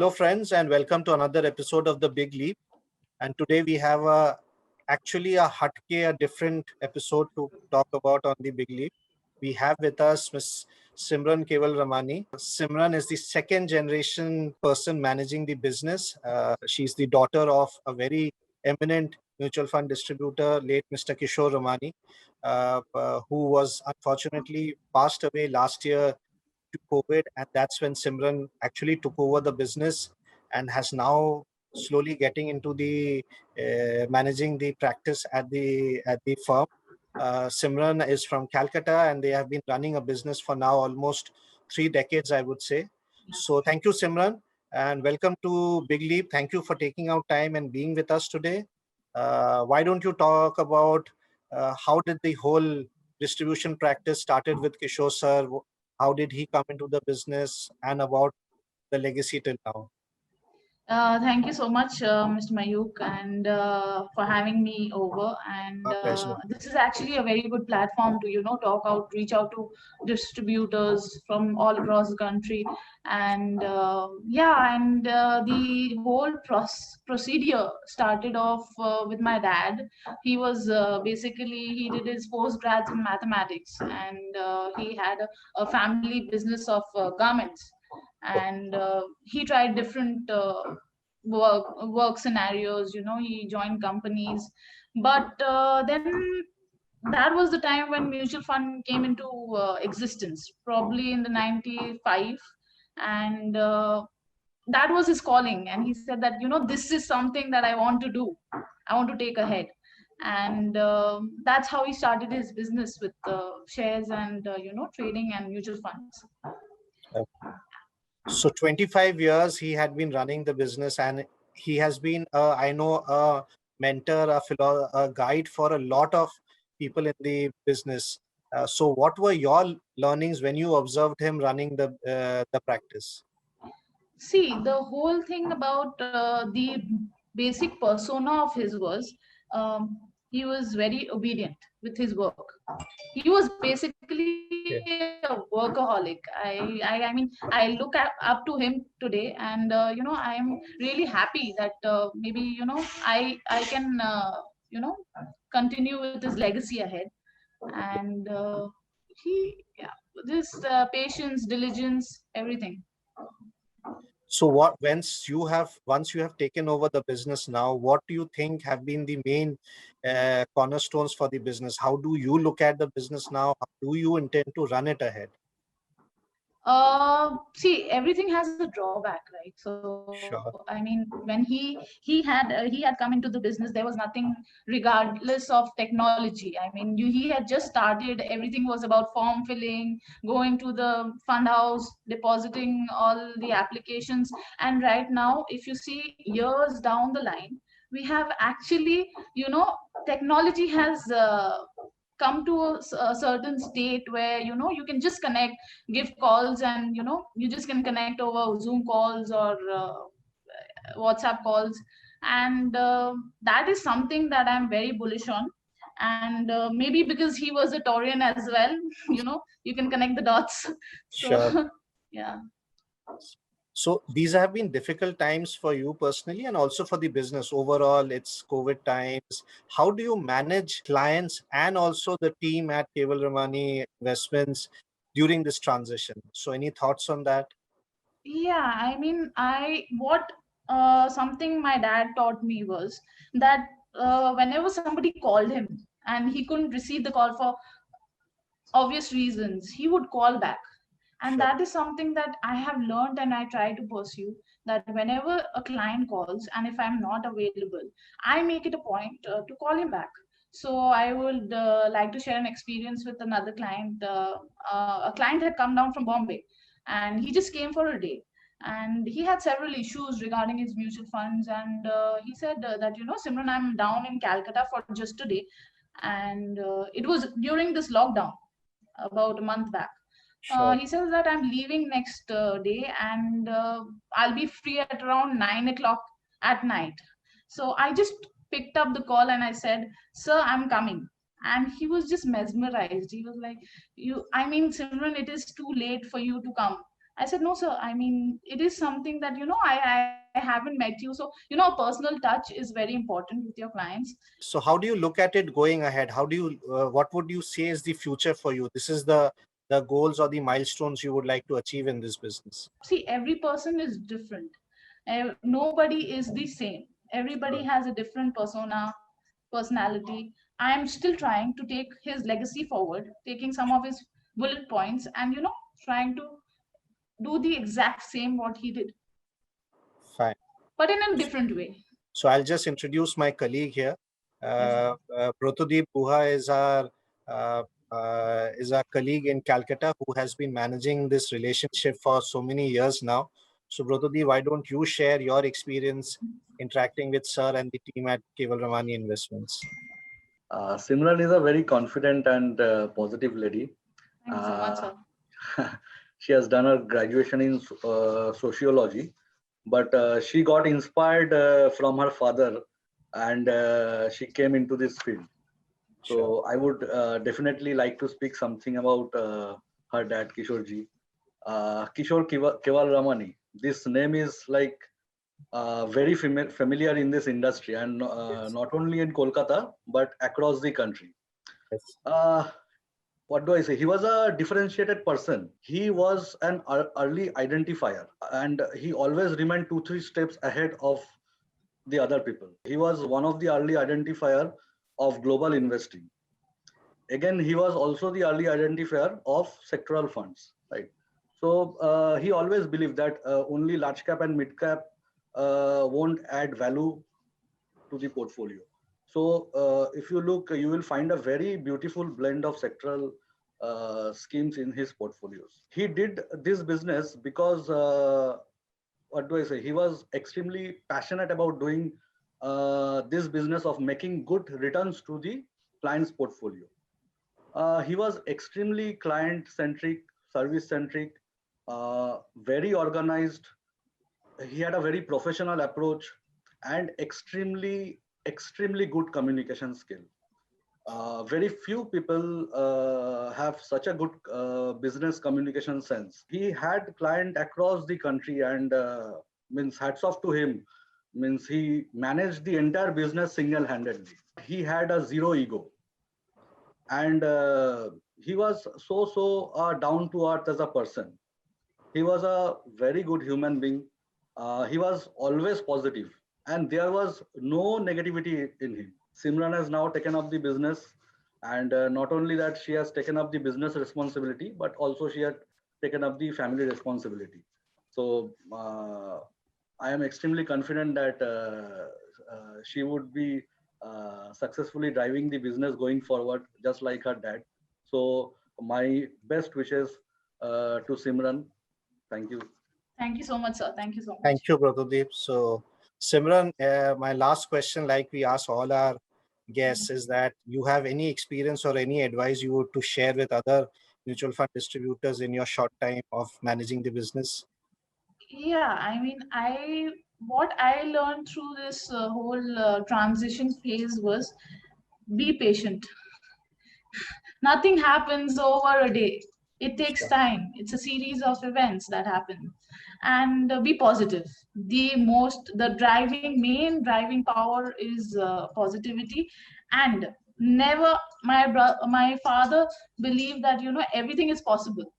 Hello friends, and welcome to another episode of The Big Leap. And today we have actually a hatke, a different episode to talk about on The Big Leap. We have with us Ms. Simran Kewalramani. Simran is the second generation person managing the business. She's the daughter of a very eminent mutual fund distributor, late Mr. Kishore Ramani, who was unfortunately passed away last year to COVID, and that's when Simran actually took over the business and has now slowly getting into the managing the practice at the firm. Simran is from Calcutta, and they have been running a business for now almost 3 decades, I would say. So thank you, Simran, and welcome to Big Leap. Thank you for taking out time and being with us today. Why don't you talk about how did the whole distribution practice started with Kishore sir? How did he come into the business and about the legacy till now? Thank you so much, Mr. Mayukh, and for having me over. And Our pleasure. this is actually a very good platform to, reach out to distributors from all across the country. And the whole procedure started off with my dad. He was he did his postgrads in mathematics, and he had a family business of garments, and he tried different work scenarios. He joined companies, but then that was the time when mutual fund came into existence, probably in the 95. And that was his calling, and he said that this is something that I want to do, I want to take ahead. And that's how he started his business with shares and trading and mutual funds. So 25 years he had been running the business, and he has been, I know, a mentor, a guide for a lot of people in the business. So what were your learnings when you observed him running the practice? See, the whole thing about the basic persona of his was, he was very obedient with his work. He was basically a Okay. workaholic. I mean, I look up to him today, and I am really happy that maybe I can continue with his legacy ahead. And yeah, this patience, diligence, everything. So once you have taken over the business now, what do you think have been the main cornerstones for the business? How do you look at the business now? How do you intend to run it ahead? See, everything has a drawback, right? So I mean, Sure. when he had come into the business, there was nothing regardless of technology. I mean, he had just started. Everything was about form filling, going to the fund house, depositing all the applications. And right now, if you see years down the line, we have actually, technology has come to a certain state where you can just connect, give calls, and you just can connect over Zoom calls or WhatsApp calls. And that is something that I'm very bullish on. And maybe because he was a Taurian as well, you can connect the dots. So Sure. yeah. So these have been difficult times for you personally and also for the business overall. It's COVID times. How do you manage clients and also the team at Kewalramani Investments during this transition? So any thoughts on that? Yeah, I mean, I what something my dad taught me was that whenever somebody called him and he couldn't receive the call for obvious reasons, he would call back. And Sure. that is something that I have learned and I try to pursue, that whenever a client calls and if I'm not available, I make it a point to call him back. So I would like to share an experience with another client. A client had come down from Bombay, and he just came for a day, and he had several issues regarding his mutual funds. And he said that, Simran, I'm down in Calcutta for just a day. And it was during this lockdown about a month back. Sure. He says that I'm leaving next day, and I'll be free at around 9 o'clock at night. So I just picked up the call and I said, "Sir, I'm coming." And he was just mesmerized. He was like, "You, I mean, Simran, it is too late for you to come. I said, no, sir. I mean, it is something that, I haven't met you. So, a personal touch is very important with your clients. So how do you look at it going ahead? How do you, what would you say is the future for you? This is the goals or the milestones you would like to achieve in this business. See, every person is different. Nobody is the same. Everybody Sure. has a different personality. I am still trying to take his legacy forward, taking some of his bullet points and, trying to do the exact same what he did, Fine. but in a different way. So I'll just introduce my colleague here. Yes, sir. Bratadeep Guha uh, is our colleague in Calcutta who has been managing this relationship for so many years now. So Bratadeep, why don't you share your experience interacting with Sir and the team at Kewalramani Investments? Simran is a very confident and positive lady. Thank you so much, sir. She has done her graduation in sociology, but she got inspired from her father, and she came into this field. So Sure. I would definitely like to speak something about her dad, Kishore ji. Kishore Kewalramani. This name is like very familiar in this industry, and Yes. not only in Kolkata but across the country. Yes. Uh, what do I say? He was a differentiated person. He was an early identifier, and he always remained 2-3 steps ahead of the other people. He was one of the early identifier of global investing. Again, he was also the early identifier of sectoral funds, right? So he always believed that only large cap and mid cap won't add value to the portfolio. So if you look, you will find a very beautiful blend of sectoral schemes in his portfolios. He did this business because what do I say? He was extremely passionate about doing this business of making good returns to the client's portfolio. He was extremely client centric, service centric, very organized. He had a very professional approach and extremely good communication skill. Very few people have such a good business communication sense. He had client across the country, and means hats off to him. Means he managed the entire business single-handedly. He had a zero ego, and he was so down to earth as a person. He was a very good human being. He was always positive, and there was no negativity in him. Simran has now taken up the business, and not only that, she has taken up the business responsibility, but also she had taken up the family responsibility. So I am extremely confident that she would be successfully driving the business going forward, just like her dad. So my best wishes to Simran. Thank you. Thank you so much, sir. Thank you so much. Thank you, Bratadeep. So, Simran, my last question, like we ask all our guests, is that you have any experience or any advice you would to share with other mutual fund distributors in your short time of managing the business? Yeah, I mean, what I learned through this whole transition phase was be patient. Nothing happens over a day. It takes Sure. time. It's a series of events that happen. And be positive. The main driving power is positivity. And never, my father believed that, everything is possible.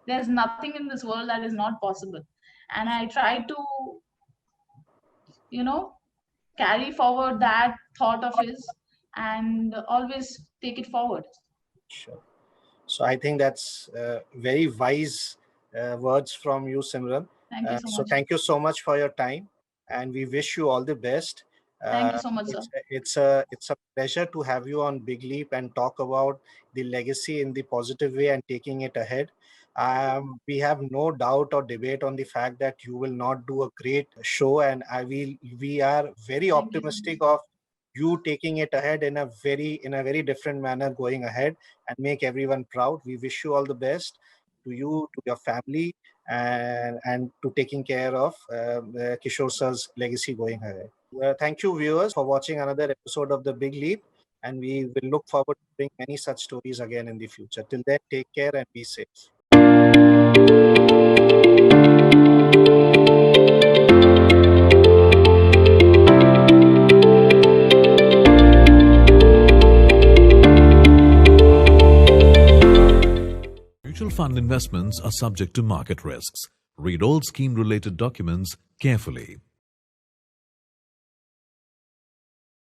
There's nothing in this world that is not possible. And I try to, you know, carry forward that thought of his and always take it forward. Sure. So I think that's very wise words from you, Simran. Thank you so So much. thank you so much for your time, and we wish you all the best. Thank Uh, you so much, sir. it's a pleasure to have you on Big Leap and talk about the legacy in the positive way and taking it ahead. We have no doubt or debate on the fact that you will not do a great show, and we are very Thank you so much. optimistic of you taking it ahead in a very different manner going ahead and make everyone proud. We wish you all the best, to you, to your family, and to taking care of Kishore Sir's legacy going ahead. Thank you, viewers, for watching another episode of The Big Leap, and we will look forward to bring many such stories again in the future. Till then, take care and be safe. fund investments are subject to market risks. Read all scheme-related documents carefully.